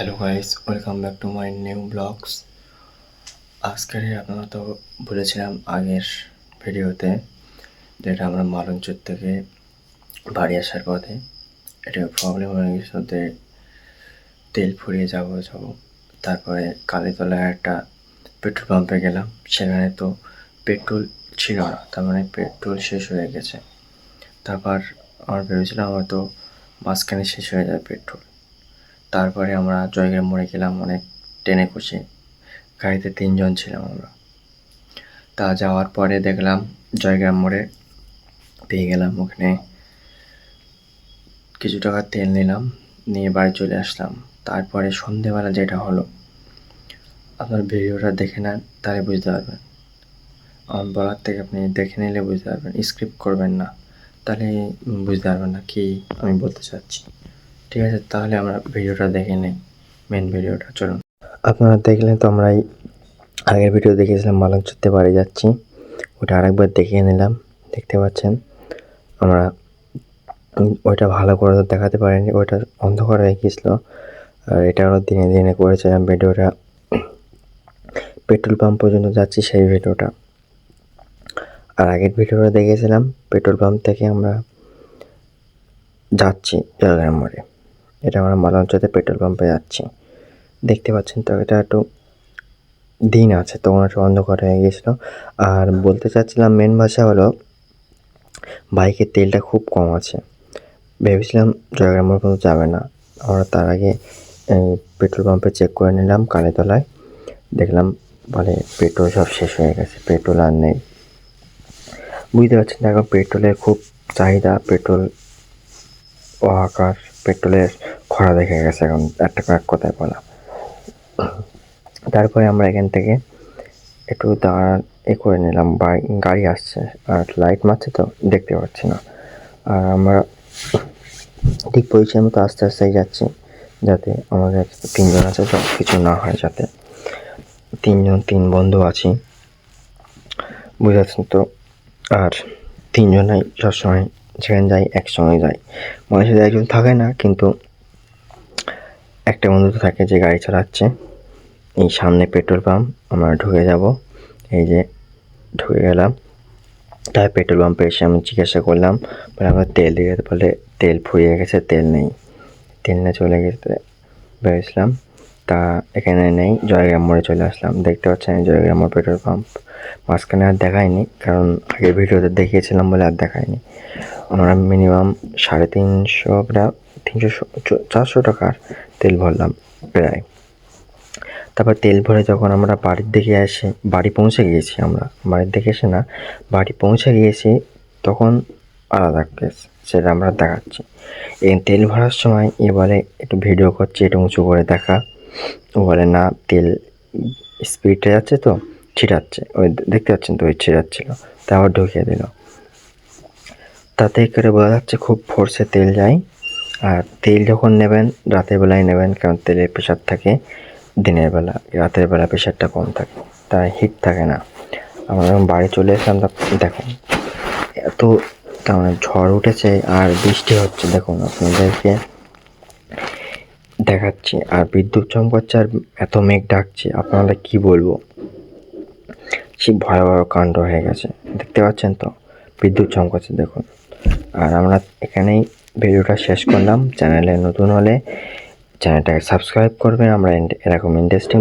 Hello guys, welcome back to my new blogs. আজকের আপনারা তো বলেছিলাম আগের ভিডিওতে যেটা আমরা মালঞ্চর থেকে বাড়ি আসার পথে এটা প্রবলেম হয়ে গেছে, তেল ফুরিয়ে যাবো তারপরে কালীতলায় একটা পেট্রোল পাম্পে গেলাম। সেখানে তো পেট্রোল ছিল না, তার মানে পেট্রোল শেষ হয়ে গেছে। তারপর আমরা ভেবেছিলাম হয়তো মাঝখানে শেষ হয়ে যায় পেট্রোল। তারপরে আমরা জয়গ্রাম মোড়ে গেলাম, অনেক টেনে কষে গাড়িতে 3 জন ছিলাম আমরা। তা যাওয়ার পরে দেখলাম জয়গ্রাম মোড়ে পেয়ে গেলাম, ওখানে কিছু টাকা তেল নিলাম, নিয়ে বাড়ি চলে আসলাম। তারপরে সন্ধেবেলা যেটা হলো, আপনার ভিডিওটা দেখে নেন, তাহলে বুঝতে পারবেন। আমার বলার থেকে আপনি দেখে নিলে বুঝতে পারবেন, স্ক্রিপ্ট করবেন না, তাহলে বুঝতে পারবেন না কি আমি বলতে চাচ্ছি। ঠিক আছে, তাহলে আমরা ভিডিওটা দেখে নিই, মেন ভিডিওটা। চলুন, আপনারা দেখলেন তো, আমরা আগের ভিডিও দেখেছিলাম মালঞ্চতে বাড়ি যাচ্ছি, ওটা আরেকবার দেখিয়ে নিলাম। দেখতে পাচ্ছেন আমরা ওইটা ভালো করে দেখাতে পারিনি, ওইটা অন্ধকার হয়ে গিয়েছিলো। আর এটা আমরা দিনে দিনে করেছিলাম ভিডিওটা, পেট্রোল পাম্প পর্যন্ত যাচ্ছি সেই ভিডিওটা। আর আগের ভিডিওটা দেখেছিলাম পেট্রোল পাম্প থেকে আমরা যাচ্ছি জয়গ্রাম মোড়ে। এটা আমরা মালঞ্চতে পেট্রোল পাম্পে যাচ্ছি। দেখতে পাচ্ছেন তো, এটা একটু দিন আছে, তখন একটু অন্ধকার হয়ে গিয়েছিলো। আর বলতে চাচ্ছিলাম মেন ভাষা হলো, বাইকের তেলটা খুব কম আছে। ভেবেছিলাম জয়গ্রাম মোড় পর্যন্ত যাবে না। আমরা তার আগে পেট্রোল পাম্পে চেক করে নিলাম কালীতলায়, দেখলাম বলে পেট্রোল সব শেষ হয়ে গেছে, পেট্রোল আর নেই। বুঝতে পারছেন, এখন পেট্রোলের খুব চাহিদা, পেট্রোল হাহাকার, পেট্রোলের খরা দেখে গেছে এখন, এক কথায় বলা। তারপরে আমরা এখান থেকে একটু করে নিলাম, গাড়ি আসছে আর লাইট মারছে তো দেখতে পাচ্ছি না। আর আমরা ঠিক পজিশন মতো আস্তে আস্তেই যাচ্ছি, যাতে আমাদের 3 জন আছে তো কিছু না হয়, যাতে 3 বন্ধু আছি, বুঝাচ্ছেন তো। আর 3 জনাই সবসময় যেখানে যাই একসঙ্গে যাই, মাঝে সাথে একজন থাকে না, কিন্তু একটা বন্ধু তো থাকে যে গাড়ি চালাচ্ছে। এই সামনে পেট্রোল পাম্প, আমরা ঢুকে যাব, এই যে ঢুকে গেলাম। তাই পেট্রোল পাম্পে এসে আমি জিজ্ঞাসা করলাম, বলে আমরা তেল দিয়ে, বলে তেল ফুরিয়ে গেছে, তেল নেই। তেল নিয়ে চলে গেছে ভেবেছিলাম, তা এখানে নেই। জয়গ্রাম মোড়ে চলে আসলাম। দেখতে পাচ্ছেন জয়গ্রাম মোড় পেট্রোল পাম্প। মাঝখানে আর দেখায়নি, কারণ আগের ভিডিওতে দেখিয়েছিলাম বলে আর দেখায়নি। আমরা মিনিমাম 350-400 টাকার তেল ভরলাম প্রায়। তারপর তেল ভরে যখন আমরা বাড়ির দিকে এসে, বাড়ি পৌঁছে গিয়েছি, আমরা বাড়ির দিকে এসে না, বাড়ি পৌঁছে গিয়েছি, তখন আলাদা কেস, সেটা আমরা দেখাচ্ছি। এই তেল ভরার সময় বলে একটু ভিডিও করছি, একটু উঁচু করে দেখা। ও বলে না, তেল স্পিডে যাচ্ছে তো ছিটাচ্ছে, ওই দেখতে পাচ্ছেন তো, ওই ছিটাচ্ছিলো, তারপর ঢুকিয়ে দিল। তাতে করে বোঝা যাচ্ছে খুব ফোর্সে তেল যায়। আর তেল যখন নেবেন রাতের বেলায় নেবেন, কারণ তেলের প্রেশার থাকে দিনের বেলা, রাতের বেলা প্রেশারটা কম থাকে, তাই হিট থাকে না। আমরা যখন বাড়ি চলে এসলাম, দেখুন এত মানে ঝড় উঠেছে আর বৃষ্টি হচ্ছে, দেখুন আপনাদেরকে দেখাচ্ছি। আর বিদ্যুৎ চমকাচ্ছে আর এত মেঘ ডাকছে, আপনারা কি বলবো, সে ভয়াবহ কাণ্ড হয়ে গেছে। দেখতে পাচ্ছেন তো, বিদ্যুৎ চমকাচ্ছে দেখুন। আর আমরা এখানেই ভিডিওটা শেষ করলাম। চ্যানেলে নতুন হলে চ্যানেলটাকে সাবস্ক্রাইব করবেন। আমরা এরকম ইন্টারেস্টিং